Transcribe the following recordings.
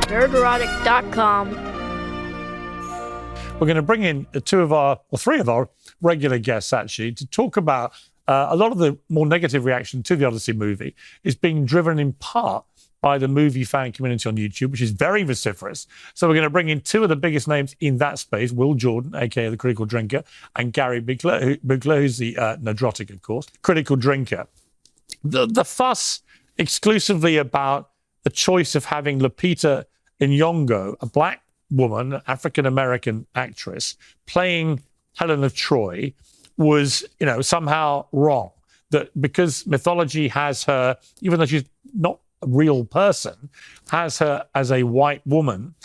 Nerdrotic.com. We're going to bring in three of our regular guests, actually, to talk about a lot of the more negative reaction to the Odyssey movie is being driven in part by the movie fan community on YouTube, which is very vociferous. So we're going to bring in two of the biggest names in that space, Will Jordan, aka the Critical Drinker, and Gary Bigler, who's the Nerdrotic, of course, Critical Drinker. The fuss exclusively about the choice of having Lupita Nyong'o, a black woman, African-American actress, playing Helen of Troy was, somehow wrong. That because mythology has her, even though she's not a real person, has her as a white woman,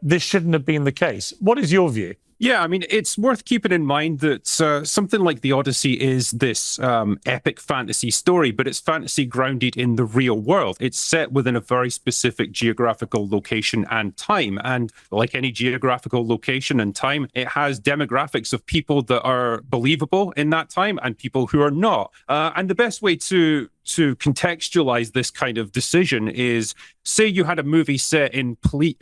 this shouldn't have been the case. What is your view? Yeah, I mean, it's worth keeping in mind that something like the Odyssey is this epic fantasy story, but it's fantasy grounded in the real world. It's set within a very specific geographical location and time. And like any geographical location and time, it has demographics of people that are believable in that time and people who are not. And the best way to contextualize this kind of decision is, say you had a movie set in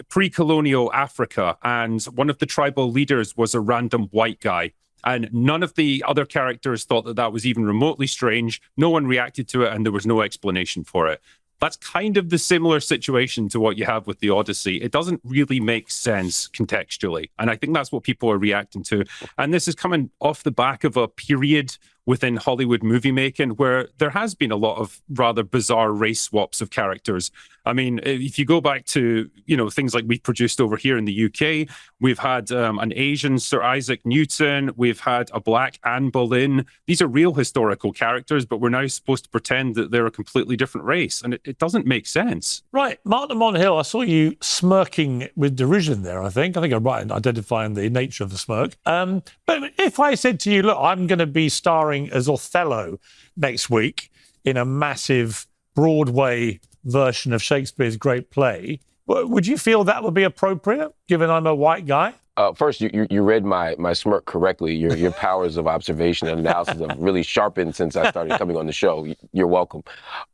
pre-colonial Africa and one of the tribal leaders was a random white guy, and none of the other characters thought that that was even remotely strange. No one reacted to it and there was no explanation for it. That's kind of the similar situation to what you have with the Odyssey. It doesn't really make sense contextually. And I think that's what people are reacting to. And this is coming off the back of a period within Hollywood movie making where there has been a lot of rather bizarre race swaps of characters. I mean, if you go back to, things like we've produced over here in the UK, we've had an Asian Sir Isaac Newton, we've had a black Anne Boleyn. These are real historical characters, but we're now supposed to pretend that they're a completely different race. And it doesn't make sense. Right. Martin Monhill, I saw you smirking with derision there, I think. I'm right in identifying the nature of the smirk. But if I said to you, look, I'm going to be starring as Othello next week in a massive Broadway version of Shakespeare's great play, would you feel that would be appropriate, given I'm a white guy? First, you read my smirk correctly. Your powers of observation and analysis have really sharpened since I started coming on the show. You're welcome.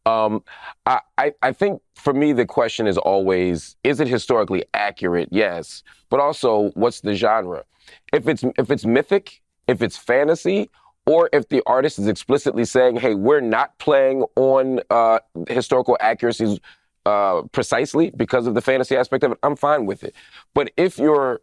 I think for me, the question is always, is it historically accurate? Yes. But also, what's the genre? If it's mythic, if it's fantasy, or if the artist is explicitly saying, hey, we're not playing on historical accuracies precisely because of the fantasy aspect of it, I'm fine with it. But if you're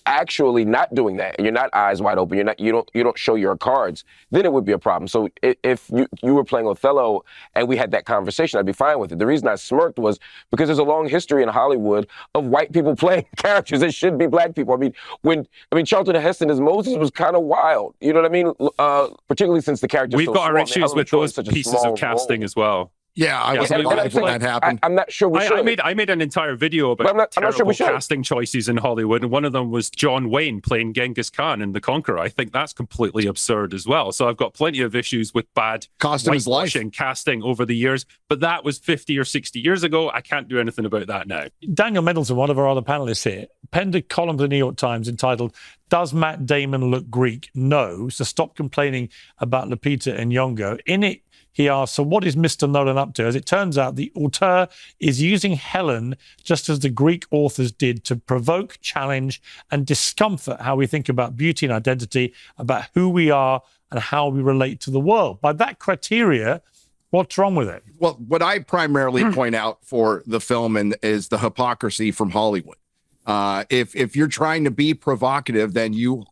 actually not doing that, and you're not eyes wide open, you don't show your cards, then it would be a problem. So if you were playing Othello and we had that conversation, I'd be fine with it. The reason I smirked was because there's a long history in Hollywood of white people playing characters that should be black people. I mean, Charlton Heston as Moses was kind of wild. You know what I mean? Particularly since the character. We've got our issues with those pieces of casting as well. Yeah, I was alive when that happened. I'm not sure we should. I made an entire video about terrible casting choices in Hollywood, and one of them was John Wayne playing Genghis Khan in The Conqueror. I think that's completely absurd as well. So I've got plenty of issues with bad whitewashing casting over the years, but that was 50 or 60 years ago. I can't do anything about that now. Daniel Mendelsohn, one of our other panelists here, penned a column for the New York Times entitled, "Does Matt Damon Look Greek? No. So stop complaining about Lupita Nyong'o." In it, he asks, so what is Mr. Nolan up to? As it turns out, the auteur is using Helen just as the Greek authors did to provoke, challenge, and discomfort how we think about beauty and identity, about who we are and how we relate to the world. By that criteria, what's wrong with it? Well, what I primarily point out for the film is the hypocrisy from Hollywood. If you're trying to be provocative, then you're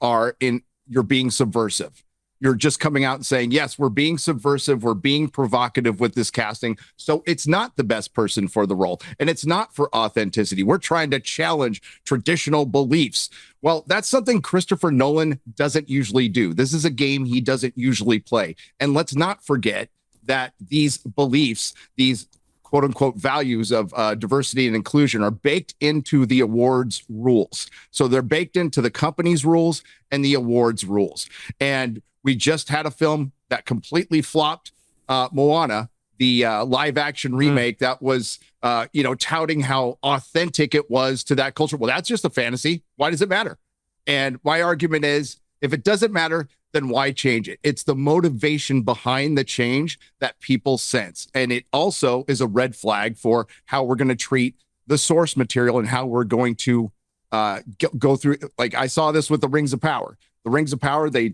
being subversive. You're just coming out and saying, yes, we're being subversive, we're being provocative with this casting. So it's not the best person for the role. And it's not for authenticity. We're trying to challenge traditional beliefs. Well, that's something Christopher Nolan doesn't usually do. This is a game he doesn't usually play. And let's not forget that these beliefs, these quote unquote values of diversity and inclusion are baked into the awards rules. So they're baked into the company's rules and the awards rules. And we just had a film that completely flopped, Moana, the live action remake that was, touting how authentic it was to that culture. Well, that's just a fantasy. Why does it matter? And my argument is, if it doesn't matter, then why change it? It's the motivation behind the change that people sense. And it also is a red flag for how we're going to treat the source material and how we're going to go through. Like I saw this with the Rings of Power. The Rings of Power, they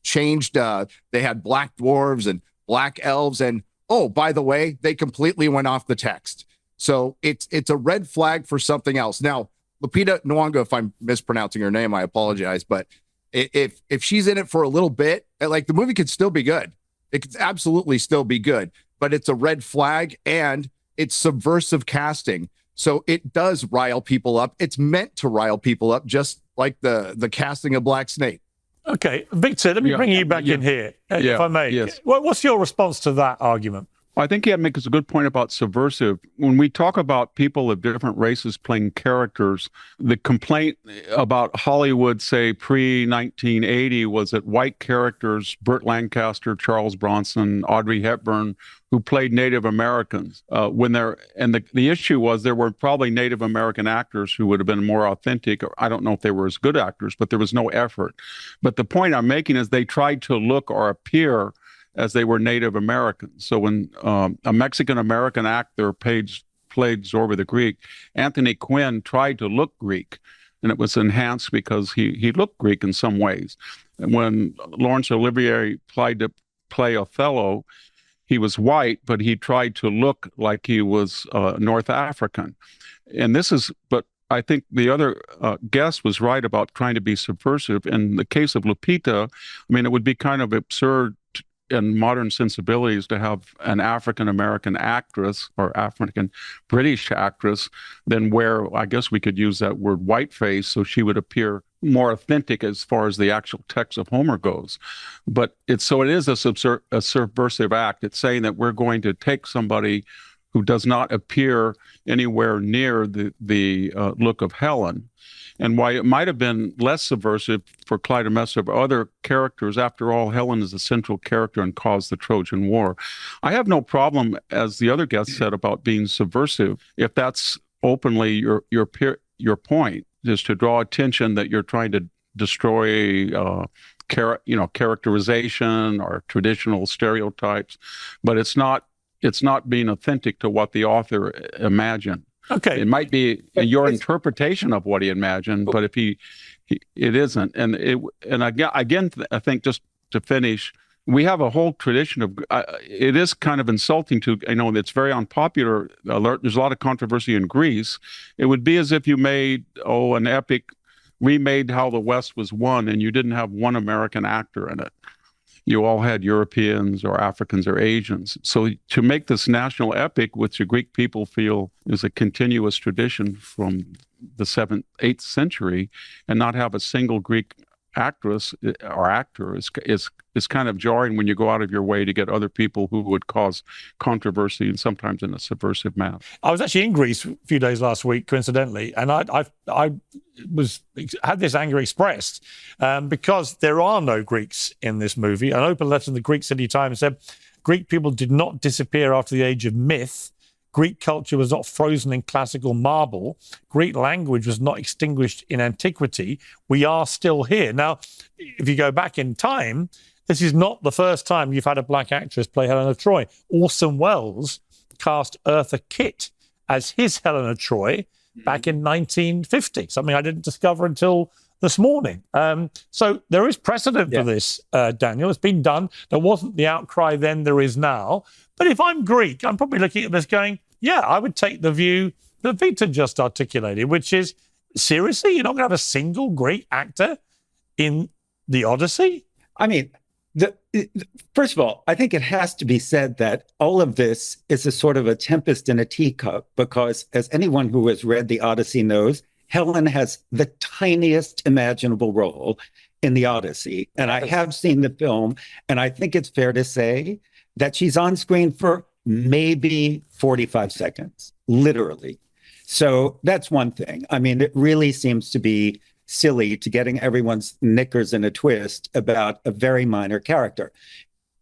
changed. They had black dwarves and black elves, and oh, by the way, they completely went off the text. So it's a red flag for something else. Now, Lupita Nyong'o, if I'm mispronouncing her name, I apologize, but if she's in it for a little bit, like the movie could still be good. It could absolutely still be good, but it's a red flag and it's subversive casting. So it does rile people up. It's meant to rile people up, just like the casting of Black Snake. Okay, Victor, let me bring you back in here, if I may. Yes. What's your response to that argument? I think he makes a good point about subversive. When we talk about people of different races playing characters, the complaint about Hollywood, say pre-1980, was that white characters, Burt Lancaster, Charles Bronson, Audrey Hepburn, who played Native Americans, the issue was there were probably Native American actors who would have been more authentic. I don't know if they were as good actors, but there was no effort. But the point I'm making is they tried to look or appear as they were Native Americans. So when a Mexican-American actor played Zorba the Greek, Anthony Quinn tried to look Greek, and it was enhanced because he looked Greek in some ways. And when Laurence Olivier tried to play Othello, he was white, but he tried to look like he was North African. But I think the other guest was right about trying to be subversive. In the case of Lupita, I mean, it would be kind of absurd in modern sensibilities to have an African-American actress or African-British actress then wear, I guess we could use that word, whiteface, so she would appear more authentic as far as the actual text of Homer goes. But it is a subversive act. It's saying that we're going to take somebody who does not appear anywhere near the look of Helen. And why it might have been less subversive for Clytemnestra or other characters, after all, Helen is the central character and caused the Trojan War. I have no problem, as the other guest said, about being subversive, if that's openly your point, is to draw attention that you're trying to destroy characterization or traditional stereotypes, but it's not being authentic to what the author imagined. Okay. It might be your interpretation of what he imagined, but if it isn't. And again, I think, just to finish, we have a whole tradition of, it is kind of insulting to, it's very unpopular. There's a lot of controversy in Greece. It would be as if you made, an epic, remade How the West Was Won, and you didn't have one American actor in it. You all had Europeans or Africans or Asians. So to make this national epic, which the Greek people feel is a continuous tradition from the 7th, 8th century, and not have a single Greek actress or actor is kind of jarring when you go out of your way to get other people who would cause controversy, and sometimes in a subversive manner. I was actually in Greece a few days last week, coincidentally, and I had this anger expressed because there are no Greeks in this movie. An open letter in the Greek City Times said, Greek people did not disappear after the age of myth. Greek culture was not frozen in classical marble. Greek language was not extinguished in antiquity. We are still here. Now, if you go back in time, this is not the first time you've had a black actress play Helena Troy. Orson Welles cast Eartha Kitt as his Helena Troy back in 1950, something I didn't discover until this morning. So there is precedent for this, Daniel. It's been done. There wasn't the outcry then, there is now. But if I'm Greek, I'm probably looking at this going, yeah, I would take the view that Victor just articulated, which is, seriously, you're not going to have a single Greek actor in the Odyssey? I mean, first of all, I think it has to be said that all of this is a sort of a tempest in a teacup, because as anyone who has read the Odyssey knows, Helen has the tiniest imaginable role in the Odyssey. And I have seen the film, and I think it's fair to say that she's on screen for maybe 45 seconds, literally. So that's one thing. I mean, it really seems to be silly to getting everyone's knickers in a twist about a very minor character.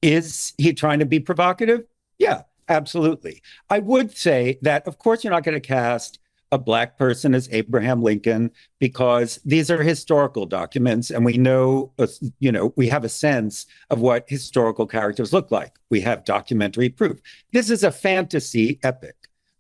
Is he trying to be provocative? Yeah, absolutely. I would say that, of course, you're not going to cast a black person as Abraham Lincoln, because these are historical documents, and we know, we have a sense of what historical characters look like. We have documentary proof. This is a fantasy epic.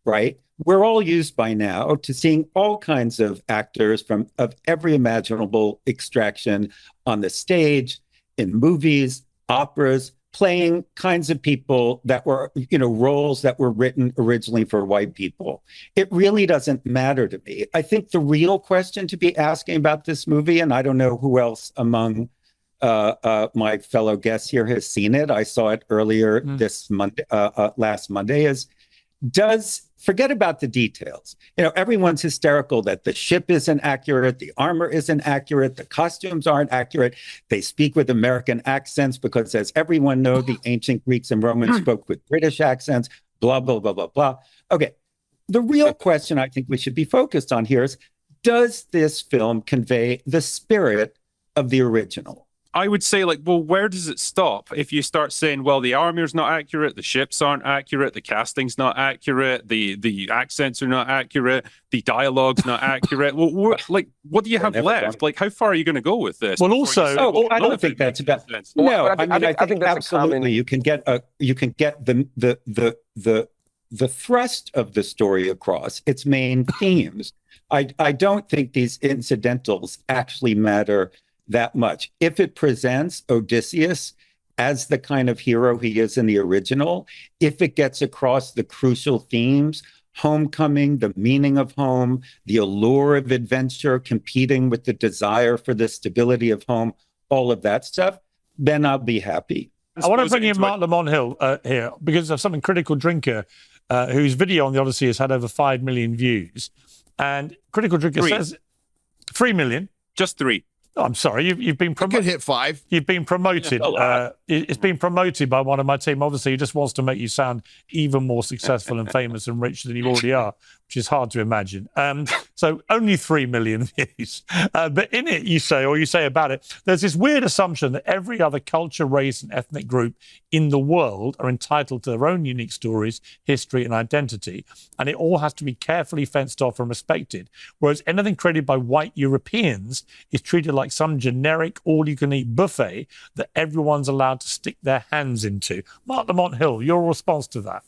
right? We're all used by now to seeing all kinds of actors of every imaginable extraction on the stage, in movies, operas, playing kinds of people that were, roles that were written originally for white people. It really doesn't matter to me. I think the real question to be asking about this movie, and I don't know who else among my fellow guests here has seen it. I saw it earlier this Monday, last Monday, is forget about the details. Everyone's hysterical that the ship isn't accurate, the armor isn't accurate, the costumes aren't accurate. They speak with American accents because, as everyone knows, the ancient Greeks and Romans spoke with British accents, blah, blah, blah, blah, blah. Okay, the real question I think we should be focused on here is, does this film convey the spirit of the original? I would say, where does it stop? If you start saying, well, the armor's not accurate, the ships aren't accurate, the casting's not accurate, the accents are not accurate, the dialogue's not accurate. Well, what do you have left? How far are you going to go with this? Well, also, I don't think that's about. No, I think absolutely you can get the thrust of the story across, its main themes. I don't think these incidentals actually matter that much. If it presents Odysseus as the kind of hero he is in the original, if it gets across the crucial themes, homecoming, the meaning of home, the allure of adventure, competing with the desire for the stability of home, all of that stuff, then I'll be happy. I want to bring in Mark Lamont Hill here because of something Critical Drinker, whose video on the Odyssey has had over 5 million views. And Critical Drinker says 3 million. Just 3. Oh, I'm sorry, you've been promoted. Could hit 5. You've been promoted. It's been promoted by one of my team. Obviously, he just wants to make you sound even more successful and famous and rich than you already are, which is hard to imagine. So only 3 million views. But in it, you say about it, there's this weird assumption that every other culture, race, and ethnic group in the world are entitled to their own unique stories, history, and identity, and it all has to be carefully fenced off and respected. Whereas anything created by white Europeans is treated like some generic all-you-can-eat buffet that everyone's allowed to stick their hands into. Mark Lamont Hill, your response to that?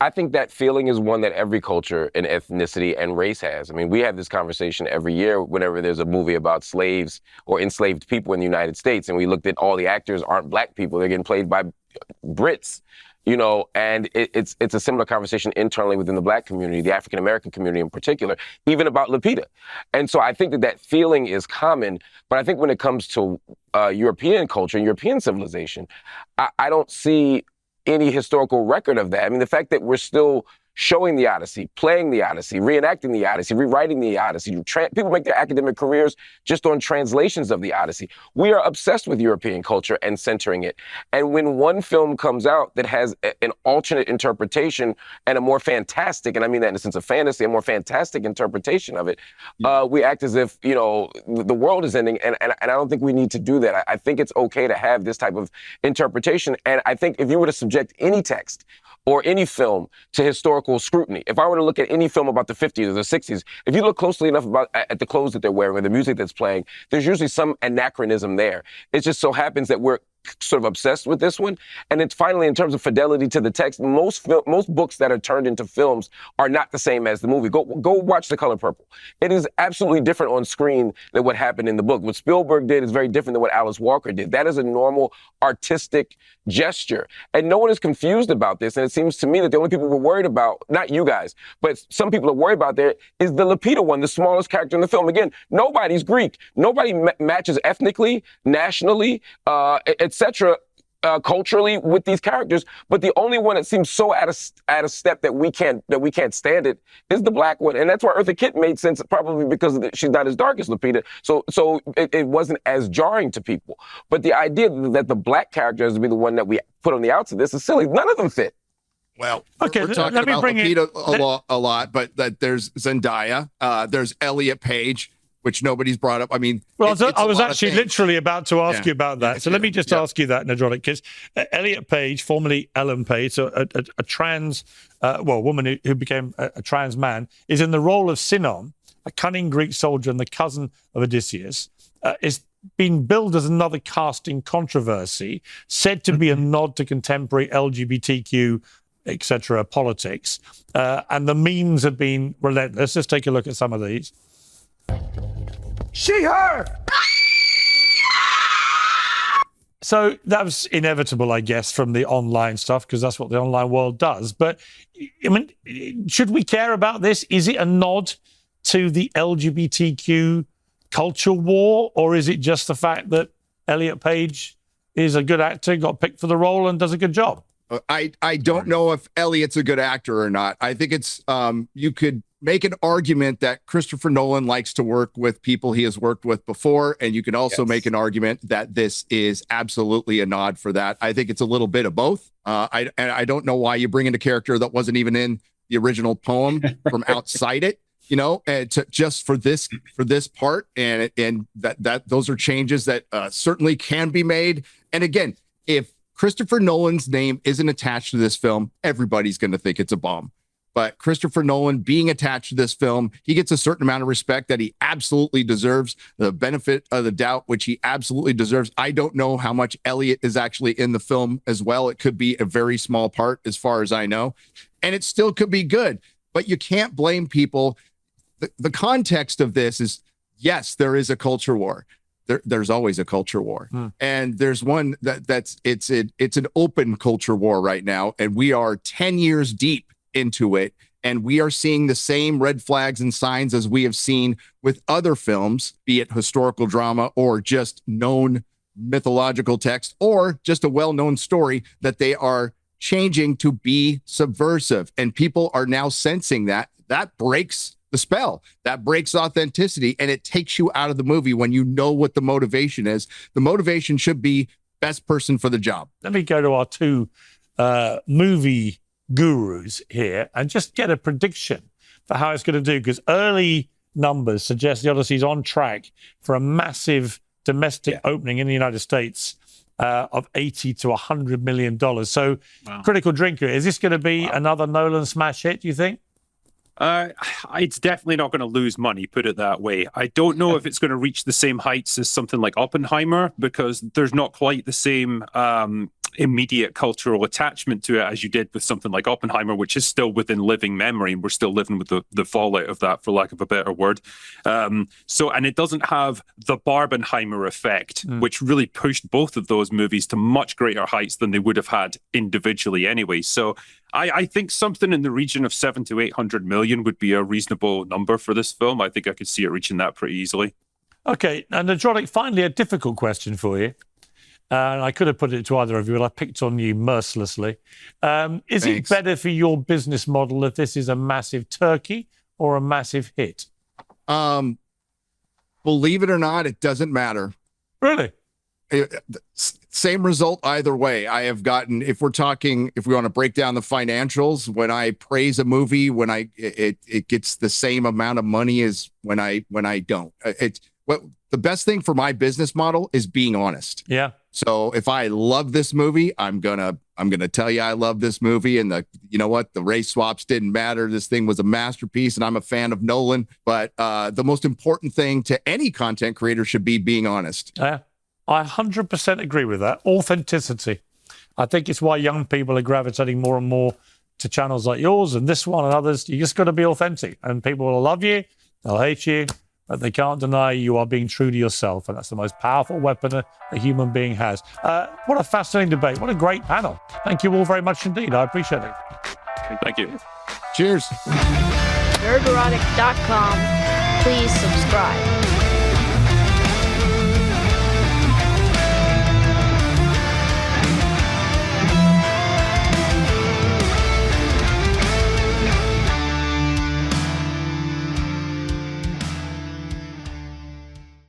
I think that feeling is one that every culture and ethnicity and race has. I mean, we have this conversation every year whenever there's a movie about slaves or enslaved people in the United States, and we looked at all the actors aren't black people, they're getting played by Brits. And it's a similar conversation internally within the black community, the African-American community in particular, even about Lupita. And so I think that feeling is common, but I think when it comes to European culture and European civilization, I don't see any historical record of that. I mean, the fact that we're still showing the Odyssey, playing the Odyssey, reenacting the Odyssey, rewriting the Odyssey. People make their academic careers just on translations of the Odyssey. We are obsessed with European culture and centering it. And when one film comes out that has an alternate interpretation and a more fantastic, and I mean that in the sense of fantasy, a more fantastic interpretation of it, we act as if, the world is ending. And I don't think we need to do that. I think it's okay to have this type of interpretation. And I think if you were to subject any text or any film to historical scrutiny. If I were to look at any film about the 50s or the 60s, if you look closely enough at the clothes that they're wearing or the music that's playing, there's usually some anachronism there. It just so happens that we're sort of obsessed with this one. And it's finally, in terms of fidelity to the text, most books that are turned into films are not the same as the movie. Go watch The Color Purple. It is absolutely different on screen than what happened in the book. What Spielberg did is very different than what Alice Walker did. That is a normal artistic gesture. And no one is confused about this. And it seems to me that the only people we're worried about, not you guys, but some people are worried about there, is the Lupita one, the smallest character in the film. Again, nobody's Greek. Nobody matches ethnically, nationally, etc., culturally with these characters, but the only one that seems so out of step that we can't stand it is the black one, and that's why Eartha Kitt made sense, probably because she's not as dark as Lupita, so it wasn't as jarring to people. But the idea that the black character has to be the one that we put on the outs of this is silly. None of them fit. Well, okay, we're talking about Lupita a lot, but that there's Zendaya, there's Elliot Page, which nobody's brought up. I mean, well, I was actually literally about to ask you about that. So let me just ask you that, Nerdrotic, because Elliot Page, formerly Ellen Page, so a trans, woman who became a trans man, is in the role of Sinon, a cunning Greek soldier and the cousin of Odysseus, is being billed as another casting controversy, said to be a nod to contemporary LGBTQ etc. politics. And the memes have been relentless. Let's take a look at some of these. She, her! So that was inevitable, I guess, from the online stuff, because that's what the online world does. But, I mean, should we care about this? Is it a nod to the LGBTQ culture war, or is it just the fact that Elliot Page is a good actor, got picked for the role, and does a good job? I don't know if Elliot's a good actor or not. I think it's you could make an argument that Christopher Nolan likes to work with people he has worked with before, and you can also make an argument that this is absolutely a nod for that. I think it's a little bit of both. I don't know why you bring in a character that wasn't even in the original poem from outside it, you know, and just for this part, and that those are changes that certainly can be made. And again, if Christopher Nolan's name isn't attached to this film, everybody's going to think it's a bomb. But Christopher Nolan being attached to this film, he gets a certain amount of respect that he absolutely deserves, the benefit of the doubt, which he absolutely deserves. I don't know how much Elliot is actually in the film as well. It could be a very small part as far as I know, and it still could be good. But you can't blame people. The context of this is, yes, there is a culture war. There's always a culture war, and there's one it's an open culture war right now, and we are 10 years deep into it, and we are seeing the same red flags and signs as we have seen with other films, be it historical drama or just known mythological text or just a well-known story, that they are changing to be subversive, and people are now sensing that breaks the spell, that breaks authenticity, and it takes you out of the movie when you know what the motivation is. The motivation should be best person for the job. Let me go to our two movie gurus here and just get a prediction for how it's going to do, because early numbers suggest the Odyssey's on track for a massive domestic opening in the United States of $80 to $100 million. So, Critical Drinker, is this going to be another Nolan smash hit, do you think? It's definitely not going to lose money, put it that way. I don't know if it's going to reach the same heights as something like Oppenheimer, because there's not quite the same immediate cultural attachment to it as you did with something like Oppenheimer, which is still within living memory, and we're still living with the fallout of that, for lack of a better word. And it doesn't have the Barbenheimer effect, which really pushed both of those movies to much greater heights than they would have had individually anyway. So I think something in the region of 700 to 800 million would be a reasonable number for this film. I think I could see it reaching that pretty easily. Okay, and Nerdrotic, finally, a difficult question for you. And I could have put it to either of you, but I picked on you mercilessly. Is it better for your business model if this is a massive turkey or a massive hit? Believe it or not, it doesn't matter. Really? Same result either way. I have gotten, if we want to break down the financials, when I praise a movie, when it gets the same amount of money as when I don't. The best thing for my business model is being honest. Yeah. So if I love this movie, I'm gonna tell you I love this movie, and you know what, the race swaps didn't matter. This thing was a masterpiece, and I'm a fan of Nolan. But the most important thing to any content creator should be being honest. I 100% agree with that. Authenticity. I think it's why young people are gravitating more and more to channels like yours and this one and others. You just got to be authentic, and people will love you, they'll hate you, but they can't deny you are being true to yourself, and that's the most powerful weapon a human being has. What a fascinating debate. What a great panel. Thank you all very much indeed. I appreciate it. Thank you. Cheers. Nerdrotic.com. Please subscribe.